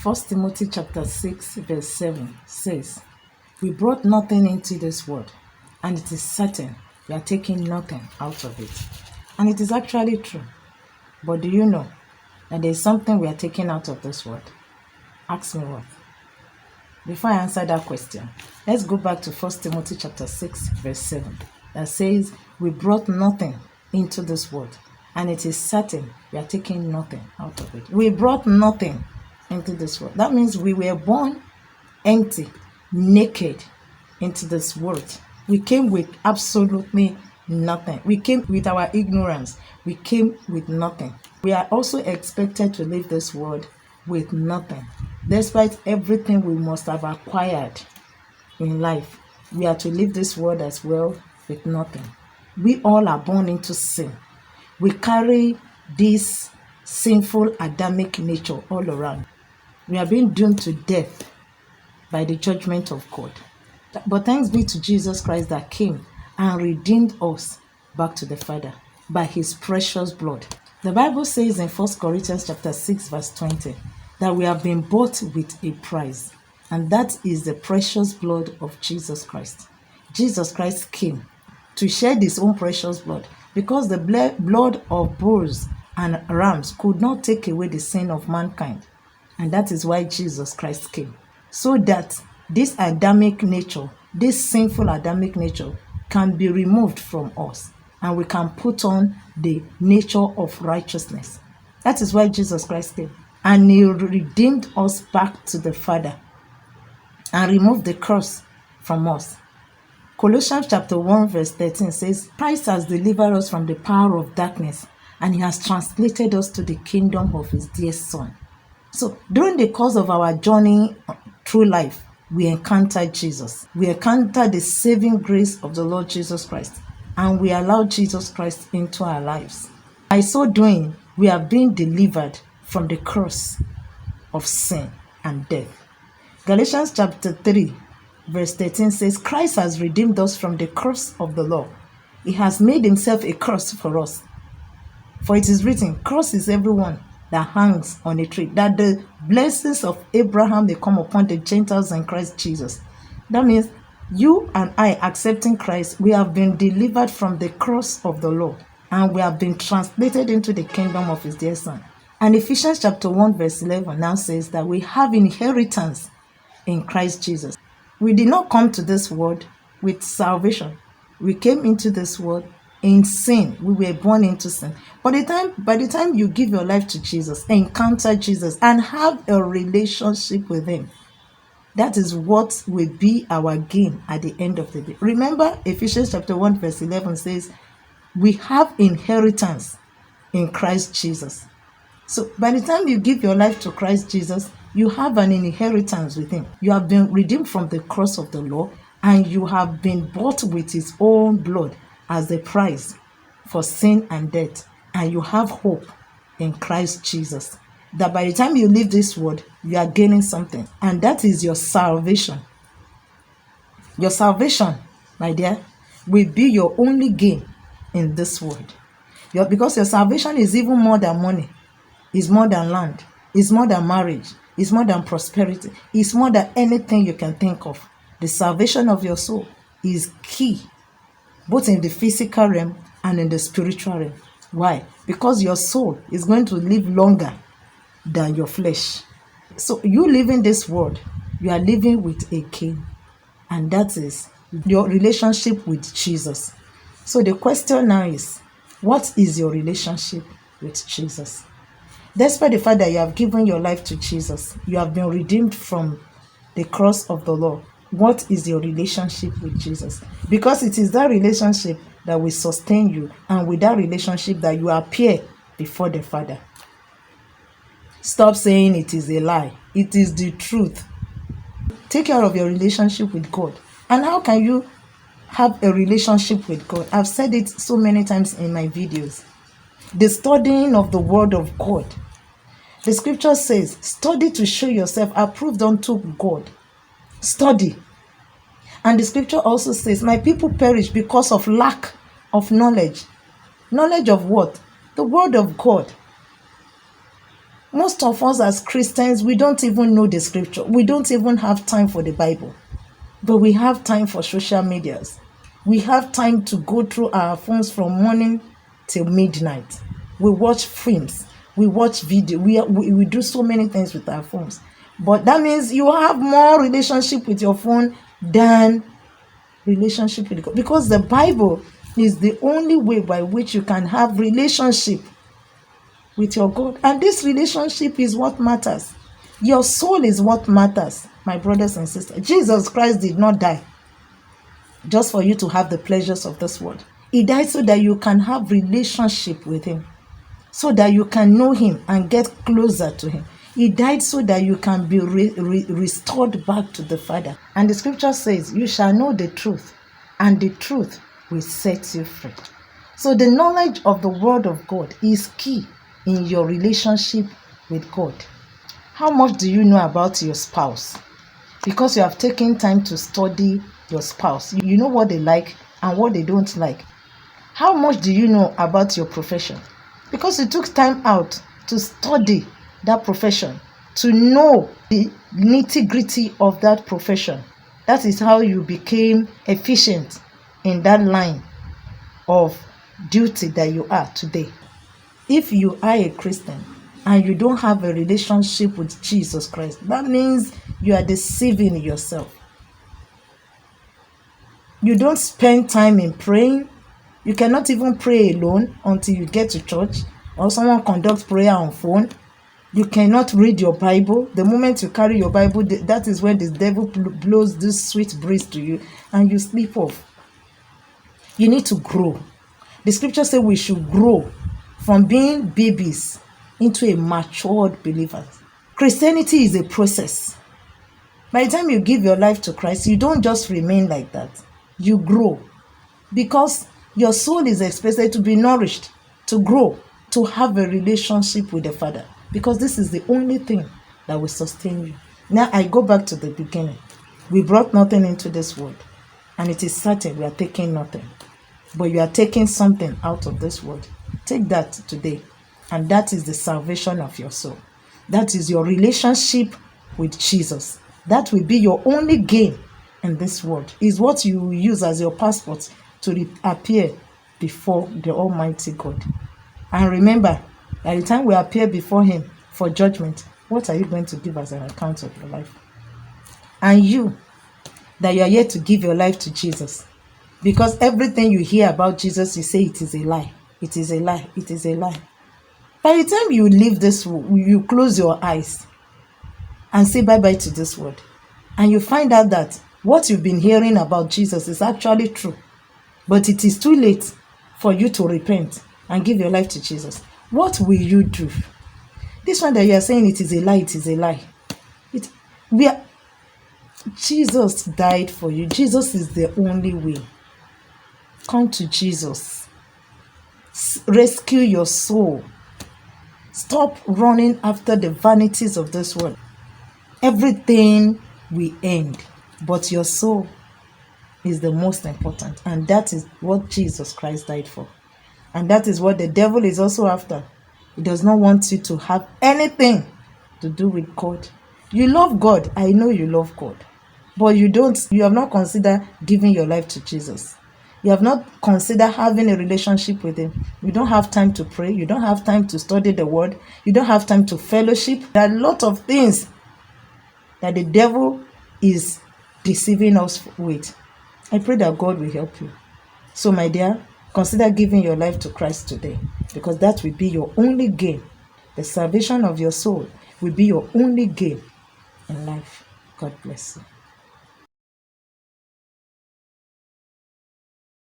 First Timothy chapter 6 verse 7 says, we brought nothing into this world, and it is certain we are taking nothing out of it. And it is actually true. But do you know that there is something we are taking out of this world? Ask me what. Before I answer that question, let's go back to 1 Timothy chapter 6 verse 7 that says, we brought nothing into this world, and it is certain we are taking nothing out of it. We brought nothing into this world. That means we were born empty, naked into this world. We came with absolutely nothing. We came with our ignorance. We came with nothing. We are also expected to leave this world with nothing. Despite everything we must have acquired in life, we are to leave this world as well with nothing. We all are born into sin. We carry this sinful Adamic nature all around. We are being doomed to death by the judgment of God. But thanks be to Jesus Christ that came and redeemed us back to the Father by his precious blood. The Bible says in 1 Corinthians chapter 6 verse 20 that we have been bought with a price, and that is the precious blood of Jesus Christ. Jesus Christ came to shed his own precious blood because the blood of bulls and rams could not take away the sin of mankind. And that is why Jesus Christ came. So that this Adamic nature, this sinful Adamic nature, can be removed from us, and we can put on the nature of righteousness. That is why Jesus Christ came. And he redeemed us back to the Father and removed the curse from us. Colossians chapter 1 verse 13 says, Christ has delivered us from the power of darkness, and he has translated us to the kingdom of his dear Son. So during the course of our journey through life, we encounter Jesus. We encounter the saving grace of the Lord Jesus Christ, and we allow Jesus Christ into our lives. By so doing, we are being delivered from the curse of sin and death. Galatians chapter 3 verse 13 says, Christ has redeemed us from the curse of the law. He has made himself a curse for us. For it is written, curse is everyone that hangs on a tree, that the blessings of Abraham may come upon the Gentiles in Christ Jesus. That means you and I, accepting Christ, we have been delivered from the curse of the law, and we have been translated into the kingdom of his dear Son. And Ephesians chapter 1 verse 11 now says that we have inheritance in Christ Jesus. We did not come to this world with salvation. We came into this world in sin. We were born into sin. By the time you give your life to Jesus, encounter Jesus, and have a relationship with him, that is what will be our gain at the end of the day. Remember, Ephesians chapter 1 verse 11 says, we have inheritance in Christ Jesus. So by the time you give your life to Christ Jesus, you have an inheritance with him. You have been redeemed from the curse of the law, and you have been bought with his own blood as the price for sin and death. And you have hope in Christ Jesus, that by the time you leave this world, you are gaining something, and that is your salvation. Your salvation, my dear, will be your only gain in this world. Because your salvation is even more than money, is more than land, is more than marriage, is more than prosperity, is more than anything you can think of. The salvation of your soul is key, both in the physical realm and in the spiritual realm. Why? Because your soul is going to live longer than your flesh. So you live in this world, you are living with a king, and that is your relationship with Jesus. So the question now is, what is your relationship with Jesus? Despite the fact that you have given your life to Jesus, you have been redeemed from the curse of the law. What is your relationship with Jesus? Because it is that relationship that will sustain you, and with that relationship that you appear before the Father. Stop saying it is a lie. It is the truth. Take care of your relationship with God. And how can you have a relationship with God? I've said it so many times in my videos. The studying of the word of God. The scripture says, study to show yourself approved unto God. Study. And the scripture also says, my people perish because of lack of knowledge. Knowledge of what? The word of God. Most of us as Christians, we don't even know the scripture. We don't even have time for the Bible. But we have time for social medias. We have time to go through our phones from morning till midnight. We watch films. We watch video. We do so many things with our phones. But that means you have more relationship with your phone than relationship with God. Because the Bible is the only way by which you can have relationship with your God. And this relationship is what matters. Your soul is what matters, my brothers and sisters. Jesus Christ did not die just for you to have the pleasures of this world. He died so that you can have relationship with him, so that you can know him and get closer to him. He died so that you can be restored back to the Father. And the scripture says, you shall know the truth, and the truth will set you free. So the knowledge of the word of God is key in your relationship with God. How much do you know about your spouse? Because you have taken time to study your spouse. You know what they like and what they don't like. How much do you know about your profession? Because you took time out to study that profession, to know the nitty-gritty of that profession. That is how you became efficient in that line of duty that you are today. If you are a Christian and you don't have a relationship with Jesus Christ, that means you are deceiving yourself. You don't spend time in praying. You cannot even pray alone until you get to church or someone conducts prayer on phone. You cannot read your Bible. The moment you carry your Bible, that is when the devil blows this sweet breeze to you and you sleep off. You need to grow. The scripture says we should grow from being babies into a matured believer. Christianity is a process. By the time you give your life to Christ, you don't just remain like that. You grow because your soul is expected to be nourished, to grow, to have a relationship with the Father, because this is the only thing that will sustain you. Now I go back to the beginning. We brought nothing into this world, and it is certain we are taking nothing. But you are taking something out of this world. Take that today. And that is the salvation of your soul. That is your relationship with Jesus. That will be your only gain in this world. Is what you will use as your passport to appear before the Almighty God. And remember, by the time we appear before him for judgment, what are you going to give as an account of your life? And you, that you are yet to give your life to Jesus. Because everything you hear about Jesus, you say it is a lie. It is a lie. It is a lie. By the time you leave this world, you close your eyes and say bye-bye to this world. And you find out that what you've been hearing about Jesus is actually true. But it is too late for you to repent and give your life to Jesus. What will you do? This one that you are saying it is a lie, it is a lie. Jesus died for you. Jesus is the only way. Come to Jesus. Rescue your soul. Stop running after the vanities of this world. Everything will end, but your soul is the most important, and that is what Jesus Christ died for. And that is what the devil is also after. He does not want you to have anything to do with God. You love God. I know you love God, but you have not considered giving your life to Jesus. You have not considered having a relationship with him. You don't have time to pray. You don't have time to study the word. You don't have time to fellowship. There are a lot of things that the devil is deceiving us with. I pray that God will help you. So, my dear, consider giving your life to Christ today, because that will be your only gain. The salvation of your soul will be your only gain in life. God bless you.